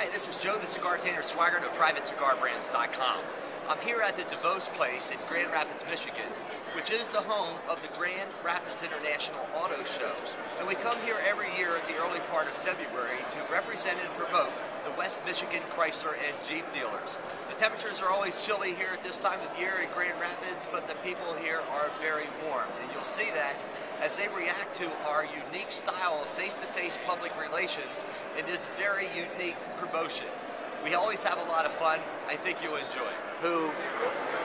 Hi, this is Joe the Cigartainer Swagger of PrivateCigarBrands.com. I'm here at the DeVos Place in Grand Rapids, Michigan, which is the home of the Grand Rapids International Auto Show. And we come here every year at the early part of February to represent and promote the West Michigan Chrysler and Jeep dealers. The temperatures are always chilly here at this time of year in Grand Rapids, but the people here are very warm. And you'll see that as they react to our unique style of face-to-face public relations in this very unique promotion. We always have a lot of fun. I think you'll enjoy it.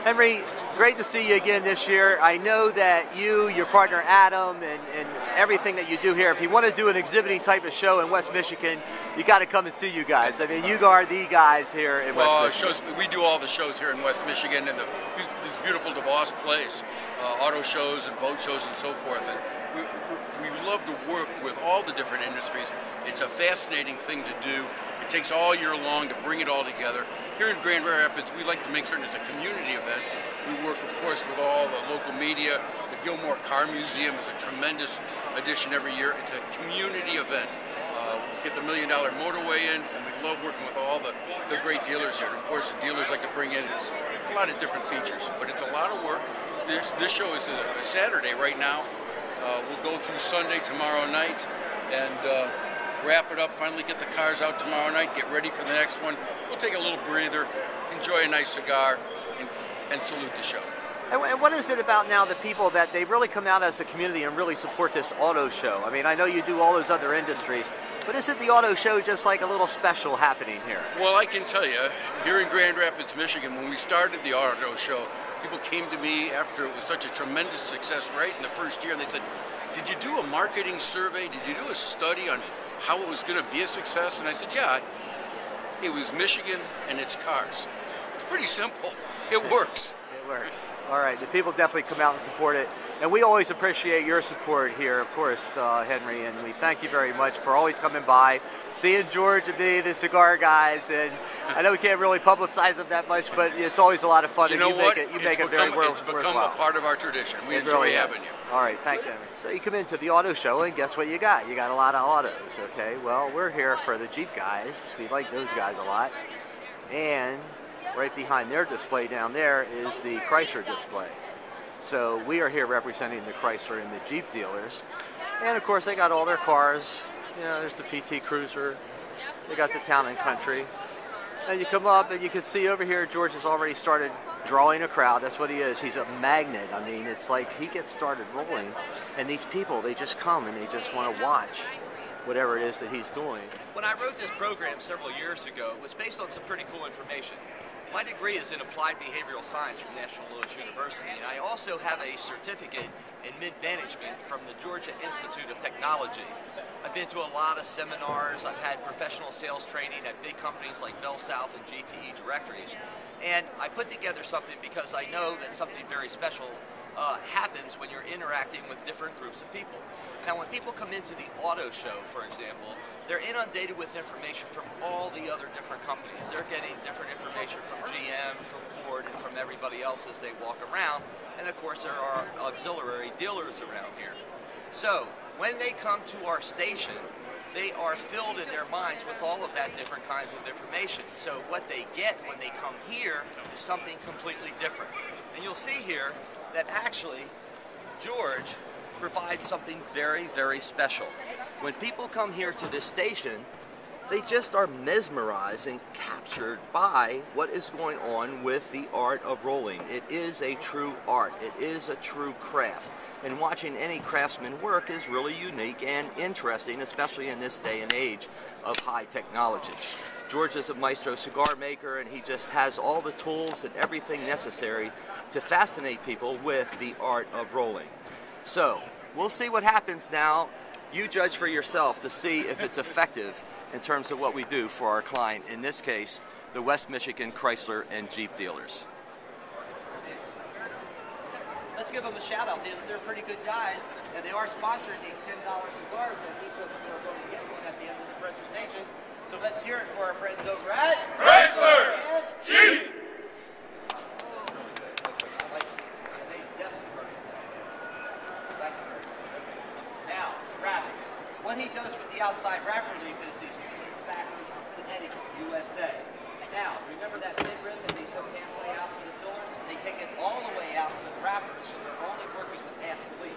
Henry, great to see you again this year. I know that you, your partner Adam, and everything that you do here, if you want to do an exhibiting type of show in West Michigan, you got to come and see you guys. I mean, you are the guys here in West Michigan. We do all the shows here in West Michigan, and this beautiful DeVos place, auto shows and boat shows and so forth. And we love to work with all the different industries. It's a fascinating thing to do. It takes all year long to bring it all together. Here in Grand Rapids, we like to make certain it's a community event. We work, of course, with all the local media. The Gilmore Car Museum is a tremendous addition every year. It's a community event. We get the $1 Million Motorway in, and we love working with all the great dealers here. And of course, the dealers like to bring in a lot of different features, but it's a lot of work. This show is a Saturday right now. We'll go through Sunday tomorrow night and wrap it up, finally get the cars out tomorrow night, get ready for the next one. We'll take a little breather, enjoy a nice cigar, and salute the show. And what is it about now the people that they really come out as a community and really support this auto show? I mean, I know you do all those other industries, but isn't the auto show just like a little special happening here? Well, I can tell you, here in Grand Rapids, Michigan, when we started the auto show, people came to me after it was such a tremendous success right in the first year, and they said, did you do a marketing survey? Did you do a study on how it was going to be a success? And I said, yeah, it was Michigan and its cars. It's pretty simple. It works. It works. All right, the people definitely come out and support it. And we always appreciate your support here, of course, Henry, and we thank you very much for always coming by, seeing George and me, the cigar guys, and I know we can't really publicize them that much, but it's always a lot of fun. You know what? You make it very worthwhile. It's become a part of our tradition. We enjoy having you. All right, thanks, Henry. So you come into the auto show, and guess what you got? You got a lot of autos, okay? Well, we're here for the Jeep guys. We like those guys a lot. And right behind their display down there is the Chrysler display. So we are here representing the Chrysler and the Jeep dealers. And of course they got all their cars. You know, there's the PT Cruiser. They got the Town and Country. And you come up and you can see over here George has already started drawing a crowd. That's what he is. He's a magnet. I mean, it's like he gets started rolling and these people, they just come and they just want to watch whatever it is that he's doing. When I wrote this program several years ago, it was based on some pretty cool information. My degree is in Applied Behavioral Science from National Louis University, and I also have a certificate in mid-management from the Georgia Institute of Technology. I've been to a lot of seminars. I've had professional sales training at big companies like Bell South and GTE directories. And I put together something because I know that something very special happens when you're interacting with different groups of people. Now, when people come into the auto show, for example, they're inundated with information from all the other different companies. They're getting different information from GM, from Ford, and from everybody else as they walk around. And of course, there are auxiliary dealers around here. So, when they come to our station, they are filled in their minds with all of that different kinds of information. So what they get when they come here is something completely different. And you'll see here that actually George provides something very, very special. When people come here to this station, they just are mesmerized and captured by what is going on with the art of rolling. It is a true art. It is a true craft. And watching any craftsman work is really unique and interesting, especially in this day and age of high technology. George is a maestro cigar maker, and he just has all the tools and everything necessary to fascinate people with the art of rolling. So, we'll see what happens now. You judge for yourself to see if it's effective in terms of what we do for our client, in this case, the West Michigan Chrysler and Jeep dealers. Let's give them a shout out. They're pretty good guys, and they are sponsoring these $10 cigars, and each of them are going to get one at the end of the presentation. So let's hear it for our friends over at Chrysler and Jeep. Now, wrapping. What he does with the outside wrap relief is he's using the factories from Connecticut. Made USA. Now, remember that mid-rib that they took halfway out for the fillers? They take it all the way out for the wrappers, so they're only working with half the leaf.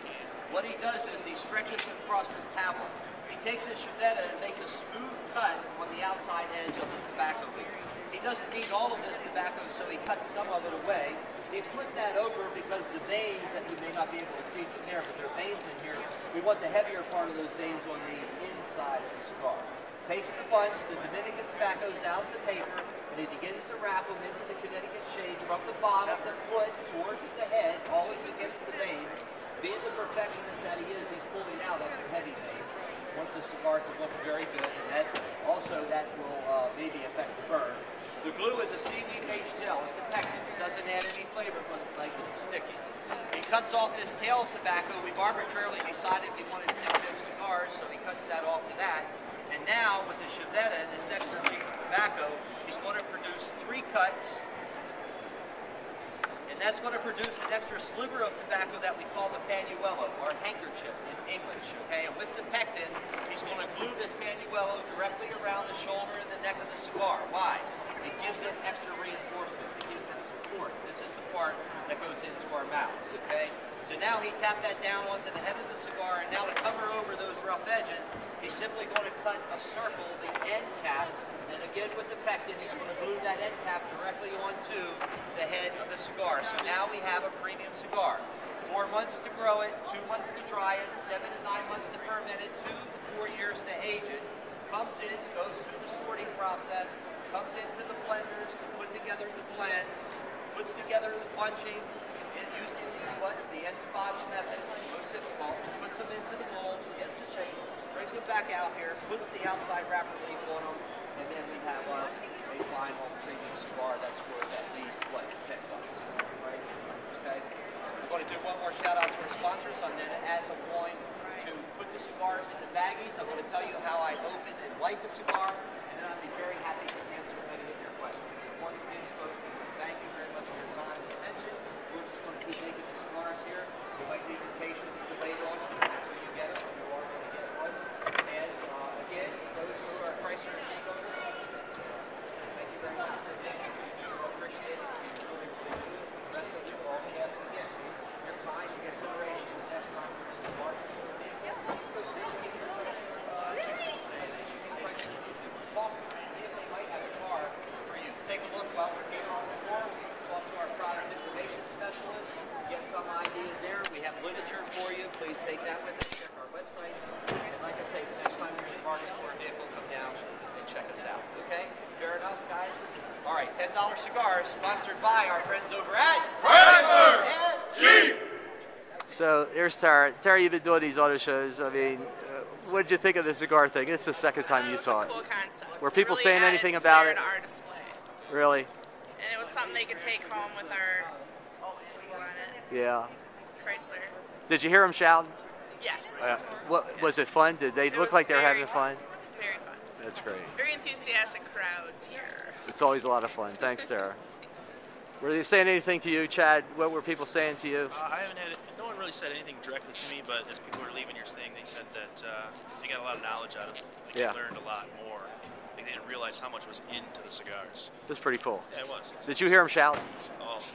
What he does is he stretches it across his tablet. He takes his Chivetta and makes a smooth cut on the outside edge of the tobacco leaf. He doesn't need all of this tobacco, so he cuts some of it away. He flipped that over because the veins that you may not be able to see from there, but there are veins in here. We want the heavier part of those veins on the inside of the cigar. Takes the bunch, the Dominican tobaccos out to paper, and he begins to wrap them into the Connecticut shade from the bottom, the foot, towards the head, always against the vein. Being the perfectionist that he is, he's pulling out of the heavy vein. Wants the cigar to look very good, and that will maybe affect the burn. The glue is a seaweed-based gel. It's a pectin. It doesn't add any flavor, but it's nice and sticky. He cuts off this tail of tobacco. We've arbitrarily decided we wanted 6-inch cigars, so he cuts that off to that. And now, with the Chivetta and this extra leaf of tobacco, he's going to produce 3 cuts. And that's going to produce an extra sliver of tobacco that we call the panuelo, or handkerchief in English, okay? And with the pectin, he's going to glue this panuelo directly around the shoulder and the neck of the cigar. Why? It gives it extra reinforcement. It gives it support. This is the part that goes into our mouths, okay? So now he tapped that down onto the head of the cigar, and now to cover over those rough edges, he's simply going to cut a circle, the end cap, and again with the pectin, he's going to glue that end cap directly onto the head of the cigar. So now we have a premium cigar. 4 months to grow it, 2 months to dry it, 7 to 9 months to ferment it, 2 to 4 years to age it. Comes in, goes through the sorting process, comes into the blenders to put together the blend, puts together the bunching, and using the end to bottom method, most difficult, puts them into the molds, gets the shape, brings them back out here, puts the outside wrapper leaf on them, and then we have us a final premium cigar that's worth at least, what, $10, right? Okay? I'm going to do one more shout out to our sponsors, and then as I'm going to put the cigars in the baggies, I'm going to tell you how I open and light the cigar, and then I'll be very happy to answer any of your questions. So once again, folks, thank you very much for your time and attention. We're just going to keep making the cigars here. You might need your patience to wait on them until you get them. You are going to get one. And again, those who are Chrysler and Jeep owners, thank you very much for the visit. We do appreciate it. We really, really do. The rest of you, all we ask again, your time and consideration the next time we're in the market for a vehicle. Go see if you can talk to them, see if they might have a car for you. Take a look while we're here on the floor. Talk to our product information specialist, get some ideas there. We have literature for you. Please take that with us. Check our website. And like I say, the next time you're in the market for a vehicle, come down and check us out. Okay? Fair enough, guys? All right, $10 cigars sponsored by our friends over at Chrysler Jeep. So here's Tara. Tara, you've been doing these auto shows. I mean, what did you think of the cigar thing? It's the second time you saw it. Cool concept. Were people Really saying anything about it? To our display. Really? And it was something they could take home with our symbol on it. Yeah. Chrysler. Did you hear them shouting? Yes. Was it fun? Did they look like they were having fun? Very fun. That's great. Very enthusiastic crowds here. It's always a lot of fun. Thanks, Tara. Were they saying anything to you, Chad? What were people saying to you? I haven't had it. No one really said anything directly to me, but as people were leaving your thing, they said that they got a lot of knowledge out of it. They learned a lot more. They didn't realize how much was into the cigars. That's pretty cool. Yeah, it was. Did you hear them shouting?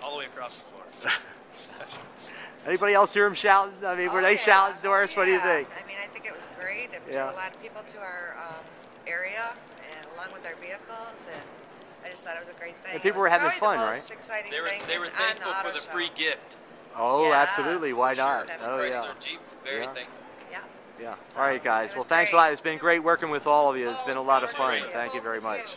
All the way across the floor. Anybody else hear them shouting? I mean, were they shouting, Doris? What do you think? I mean, I think it was great. It drew a lot of people to our area, and along with our vehicles, and I just thought it was a great thing. And people were having fun, right? Exciting They were thankful for the free gift. Oh, Yes, absolutely. Why not? sure. Oh, yeah. Chrysler Jeep, very thankful. Yeah. Yeah. So, All right, guys. it Well, was thanks a great. lot. It's been great working with all of you. It's been a lot of fun. great. Thank you very much.